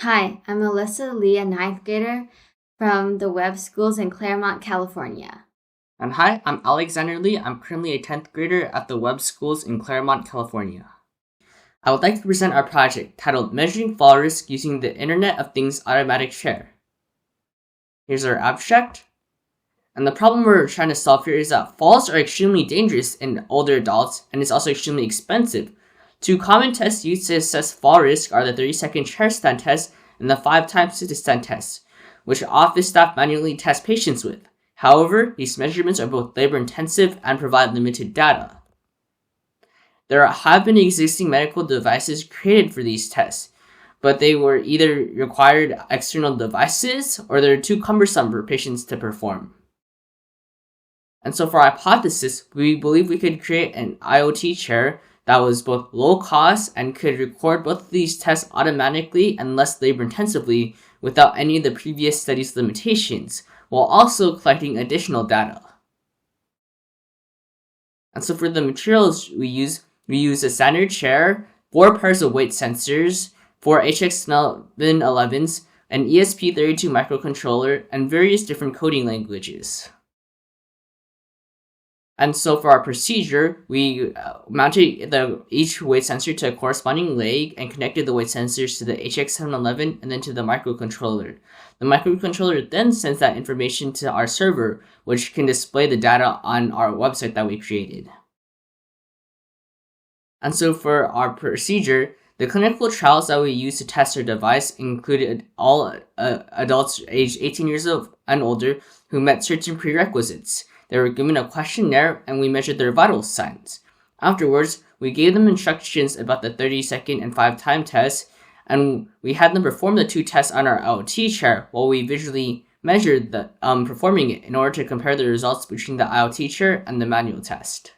Hi, I'm Alyssa Lee, a ninth grader from the Webb Schools in Claremont, California. And hi, I'm Alexander Lee. I'm currently a 10th grader at the Webb Schools in Claremont, California. I would like to present our project titled Measuring Fall Risk Using the Internet of Things Automatic Chair. Here's our abstract. And the problem we're trying to solve here is that falls are extremely dangerous in older adults and it's also extremely expensive. Two common tests used to assess fall risk are the 30-second chair stand test and the 5-time sit-to-stand test, which office staff manually test patients with. However, these measurements are both labor-intensive and provide limited data. There have been existing medical devices created for these tests, but they were either required external devices or they're too cumbersome for patients to perform. And so for our hypothesis, we believe we could create an IoT chair that was both low cost and could record both of these tests automatically and less labor intensively without any of the previous studies' limitations, while also collecting additional data. And so for the materials we use a standard chair, 4 pairs of weight sensors, 4 HX1111s, an ESP32 microcontroller, and various different coding languages. And so for our procedure, we mounted each weight sensor to a corresponding leg and connected the weight sensors to the HX711 and then to the microcontroller. The microcontroller then sends that information to our server, which can display the data on our website that we created. And so for our procedure, the clinical trials that we used to test our device included all adults aged 18 years old and older who met certain prerequisites. They were given a questionnaire and we measured their vital signs. Afterwards, we gave them instructions about the 30-second and 5-time tests, and we had them perform the 2 tests on our IoT chair while we visually measured the performing it in order to compare the results between the IoT chair and the manual test.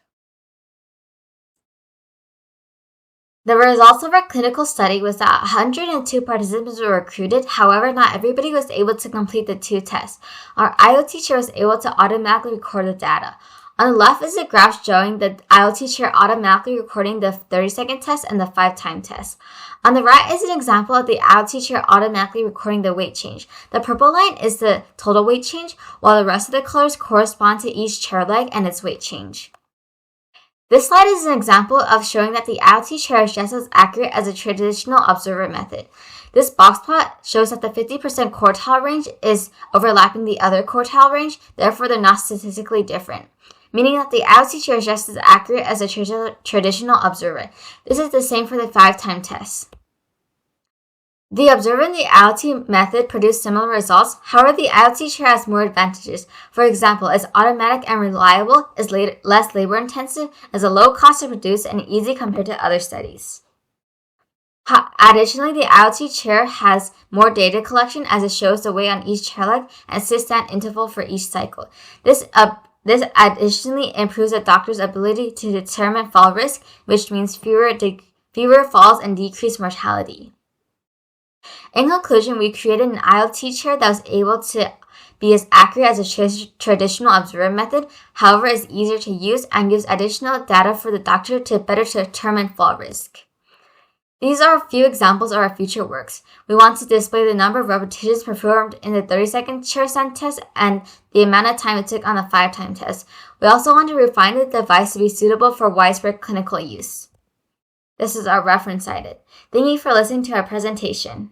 The results of our clinical study was that 102 participants were recruited. However, not everybody was able to complete the 2 tests. Our IoT chair was able to automatically record the data. On the left is a graph showing the IoT chair automatically recording the 30-second test and the 5-time test. On the right is an example of the IoT chair automatically recording the weight change. The purple line is the total weight change, while the rest of the colors correspond to each chair leg and its weight change. This slide is an example of showing that the IoT chair is just as accurate as a traditional observer method. This box plot shows that the 50% quartile range is overlapping the other quartile range, therefore they're not statistically different, meaning that the IoT chair is just as accurate as a traditional observer. This is the same for the 5-time test. The observer and the IoT method produce similar results. However, the IoT chair has more advantages. For example, it's automatic and reliable, is less labor intensive, is a low cost to produce, and easy compared to other studies. Additionally, the IoT chair has more data collection as it shows the weight on each chair leg and sit-stand interval for each cycle. This additionally improves a doctor's ability to determine fall risk, which means fewer falls and decreased mortality. In conclusion, we created an IoT chair that was able to be as accurate as a traditional observer method, however, is easier to use and gives additional data for the doctor to better determine fall risk. These are a few examples of our future works. We want to display the number of repetitions performed in the 30-second chair stand test and the amount of time it took on the 5-time test. We also want to refine the device to be suitable for widespread clinical use. This is our reference cited. Thank you for listening to our presentation.